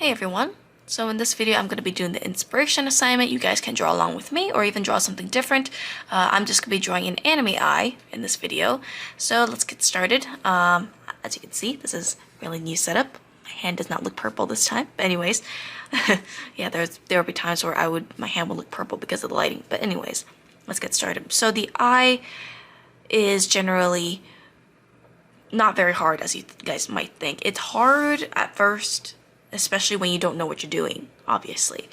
Hey everyone! So in this video I'm going to be doing the inspiration assignment. You guys can draw along with me or even draw something different. I'm just going to be drawing an anime eye in this video. So let's get started. As you can see, this is a really new setup. My hand does not look purple this time. But anyways, yeah, there will be times where my hand will look purple because of the lighting. But anyways, let's get started. So the eye is generally not very hard, as you guys might think. It's hard at first, especially when you don't know what you're doing, obviously.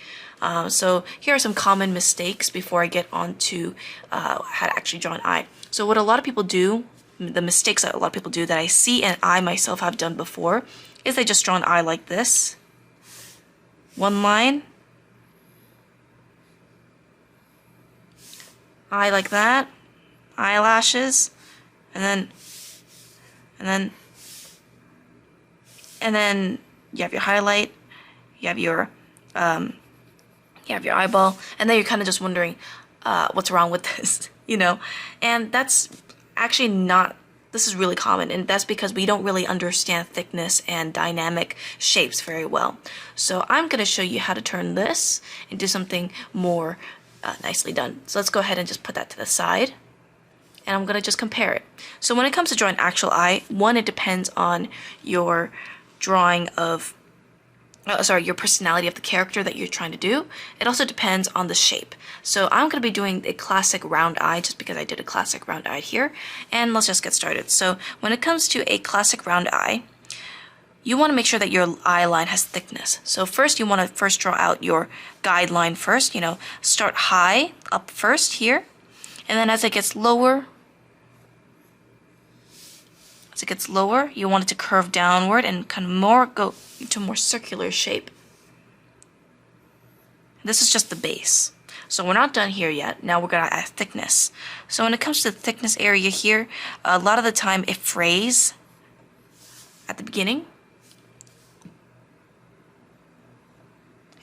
So here are some common mistakes before I get on to how to actually draw an eye. So what a lot of people do, the mistakes that a lot of people do that I see and I myself have done before, is they just draw an eye like this. One line. Eye like that. Eyelashes. And then you have your highlight, you have your eyeball, and then you're kind of just wondering what's wrong with this, you know? And that's actually not, this is really common, and that's because we don't really understand thickness and dynamic shapes very well. So I'm going to show you how to turn this into something more nicely done. So let's go ahead and just put that to the side. And I'm going to just compare it. So when it comes to drawing an actual eye, one, it depends on your drawing of, your personality of the character that you're trying to do. It also depends on the shape. So I'm going to be doing a classic round eye just because I did a classic round eye here. And let's just get started. So when it comes to a classic round eye, you want to make sure that your eye line has thickness. So first you want to draw out your guideline first, start high up first here. And then as it gets lower, you want it to curve downward and kind of go into a more circular shape. This is just the base. So we're not done here yet. Now we're going to add thickness. So when it comes to the thickness area here, a lot of the time it frays at the beginning.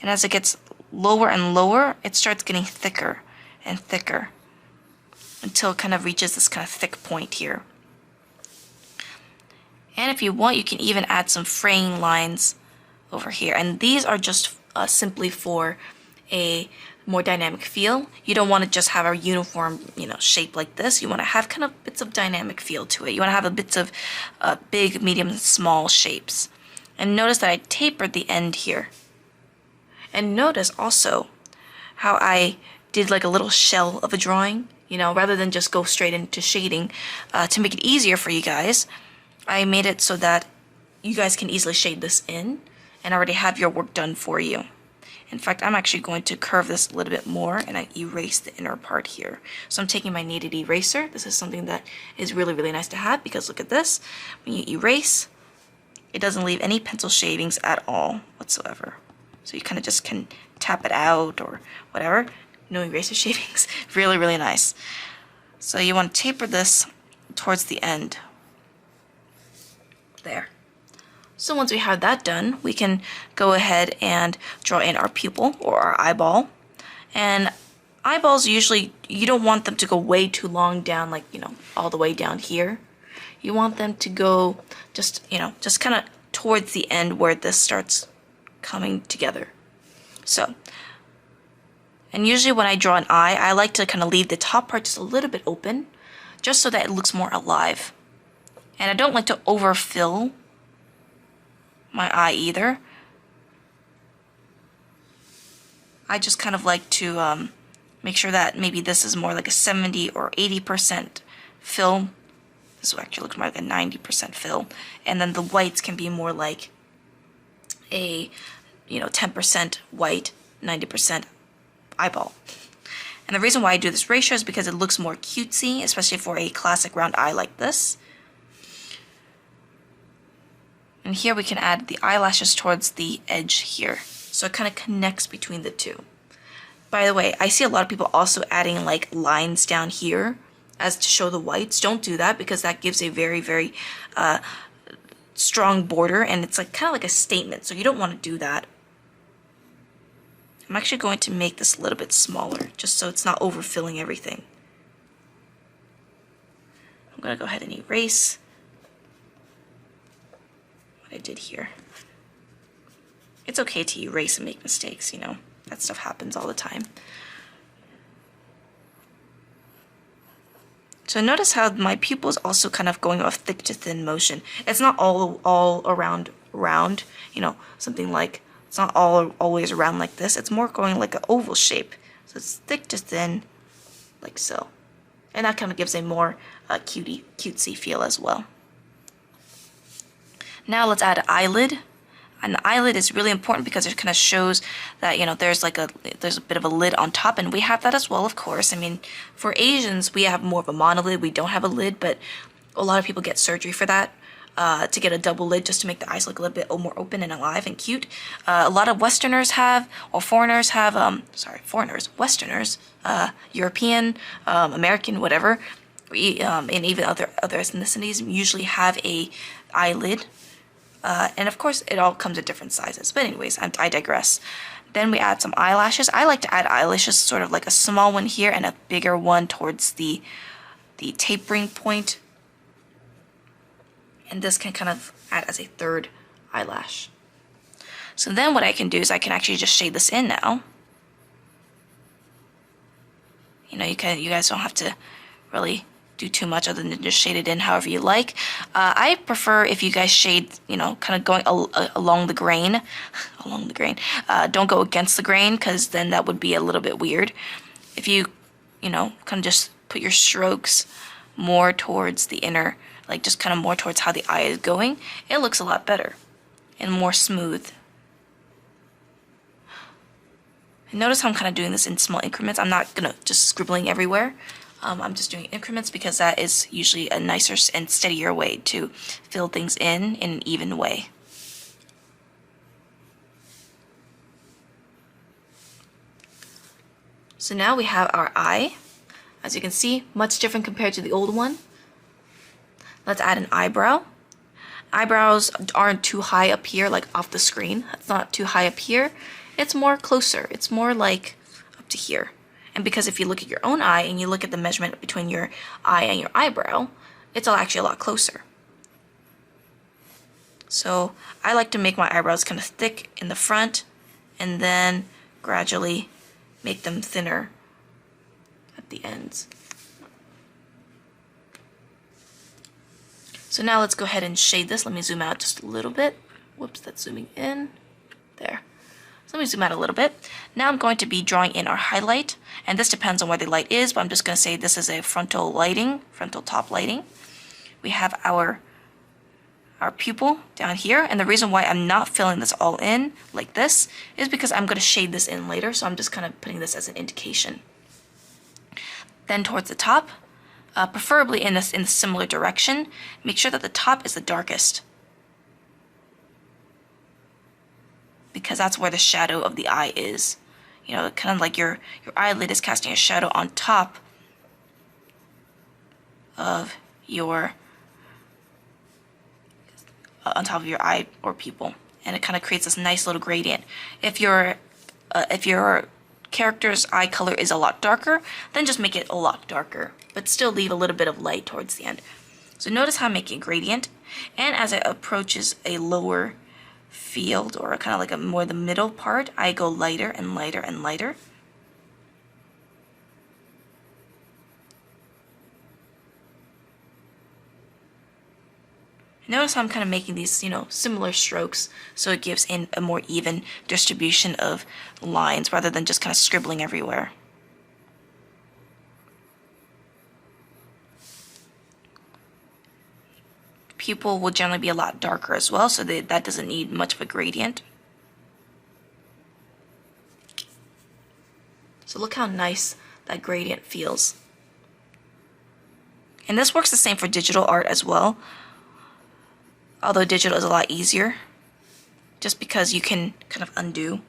And as it gets lower and lower, it starts getting thicker and thicker, until it kind of reaches this kind of thick point here. And if you want, you can even add some fraying lines over here. And these are just simply for a more dynamic feel. You don't want to just have a uniform, shape like this. You want to have kind of bits of dynamic feel to it. You want to have a bits of big, medium, and small shapes. And notice that I tapered the end here. And notice also how I did like a little shell of a drawing. Rather than just go straight into shading, to make it easier for you guys, I made it so that you guys can easily shade this in and already have your work done for you. In fact, I'm actually going to curve this a little bit more and I erase the inner part here. So I'm taking my kneaded eraser. This is something that is really, really nice to have because look at this. When you erase, it doesn't leave any pencil shavings at all whatsoever. So you kind of just can tap it out or whatever. No eraser shavings. Really, really nice. So you want to taper this towards the end. There. So once we have that done, we can go ahead and draw in our pupil or our eyeball. And eyeballs usually, you don't want them to go way too long down, like, all the way down here. You want them to go just kind of towards the end where this starts coming together. So, and usually when I draw an eye, I like to kind of leave the top part just a little bit open, just so that it looks more alive. And I don't like to overfill my eye either. I just kind of like to make sure that maybe this is more like a 70 or 80% fill. This will actually look more like a 90% fill. And then the whites can be more like a 10% white, 90% eyeball. And the reason why I do this ratio is because it looks more cutesy, especially for a classic round eye like this. And here we can add the eyelashes towards the edge here. So it kind of connects between the two. By the way, I see a lot of people also adding like lines down here as to show the whites. Don't do that because that gives a very, very strong border and it's like kind of like a statement. So you don't want to do that. I'm actually going to make this a little bit smaller, just so it's not overfilling everything. I'm going to go ahead and erase what I did here. It's okay to erase and make mistakes, you know. That stuff happens all the time. So notice how my pupil is also kind of going a thick to thin motion. It's not all around round, you know, something like, it's not always round like this. It's more going like an oval shape. So it's thick to thin, like so. And that kind of gives a more cutesy feel as well. Now let's add an eyelid. And the eyelid is really important because it kind of shows that, you know, there's a bit of a lid on top, and we have that as well, of course. I mean, for Asians, we have more of a monolid. We don't have a lid, but a lot of people get surgery for that, to get a double lid just to make the eyes look a little bit more open and alive and cute. A lot of Westerners have, or foreigners have, Westerners, European, American, whatever, and even other ethnicities usually have a eyelid. And of course, it all comes in different sizes. But anyways, I digress. Then we add some eyelashes. I like to add eyelashes, sort of like a small one here and a bigger one towards the tapering point. And this can kind of add as a third eyelash. So then what I can do is I can actually just shade this in now. You know, you guys don't have to really do too much other than just shade it in however you like. I prefer if you guys shade, you know, kind of going along the grain. Don't go against the grain, because then that would be a little bit weird. If you know, kind of just put your strokes more towards the inner, like just kind of more towards how the eye is going, it looks a lot better and more smooth. And notice how I'm kind of doing this in small increments. I'm not gonna just scribbling everywhere. I'm just doing increments because that is usually a nicer and steadier way to fill things in an even way. So now we have our eye. As you can see, much different compared to the old one. Let's add an eyebrow. Eyebrows aren't too high up here, like off the screen. It's not too high up here. It's more closer. It's more like up to here. And because if you look at your own eye and you look at the measurement between your eye and your eyebrow, it's actually a lot closer. So I like to make my eyebrows kind of thick in the front and then gradually make them thinner at the ends. So now let's go ahead and shade this. Let me zoom out just a little bit. Whoops, that's zooming in. There. So let me zoom out a little bit. Now I'm going to be drawing in our highlight, and this depends on where the light is, but I'm just going to say this is a frontal top lighting. We have our pupil down here, and the reason why I'm not filling this all in like this is because I'm going to shade this in later, so I'm just kind of putting this as an indication. Then towards the top, preferably in a similar direction, make sure that the top is the darkest, because that's where the shadow of the eye is. You know, kind of like your eyelid is casting a shadow on top of your eye or pupil, and it kind of creates this nice little gradient. If your character's eye color is a lot darker, then just make it a lot darker, but still leave a little bit of light towards the end. So notice how I'm making a gradient, and as it approaches a lower field, or kind of like a more the middle part, I go lighter and lighter and lighter. Notice how I'm kind of making these, you know, similar strokes, so it gives in a more even distribution of lines rather than just kind of scribbling everywhere. Pupil will generally be a lot darker as well, so that doesn't need much of a gradient. So look how nice that gradient feels. And this works the same for digital art as well, although digital is a lot easier, just because you can kind of undo.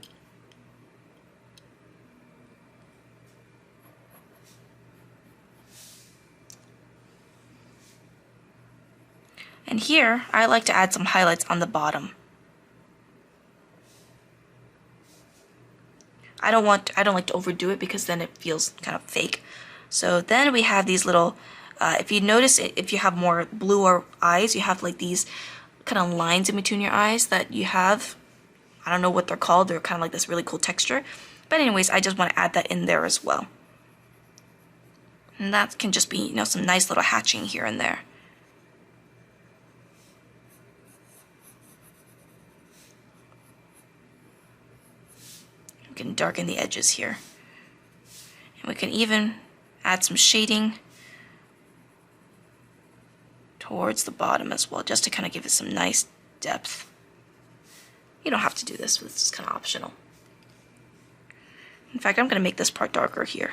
And here, I like to add some highlights on the bottom. I don't like to overdo it because then it feels kind of fake. So then we have these little, if you notice, if you have more bluer eyes, you have like these kind of lines in between your eyes that you have. I don't know what they're called. They're kind of like this really cool texture. But anyways, I just want to add that in there as well. And that can just be, you know, some nice little hatching here and there. We can darken the edges here. And we can even add some shading towards the bottom as well, just to kind of give it some nice depth. You don't have to do this, but it's kind of optional. In fact, I'm going to make this part darker here.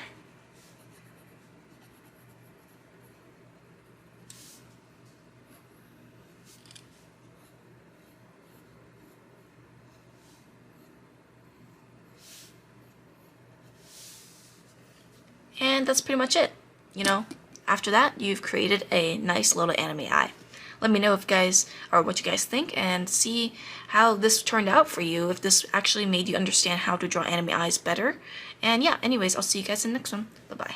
And that's pretty much it. You know, after that, you've created a nice little anime eye. Let me know if guys, or what you guys think, and see how this turned out for you, if this actually made you understand how to draw anime eyes better. And yeah, anyways, I'll see you guys in the next one. Bye-bye.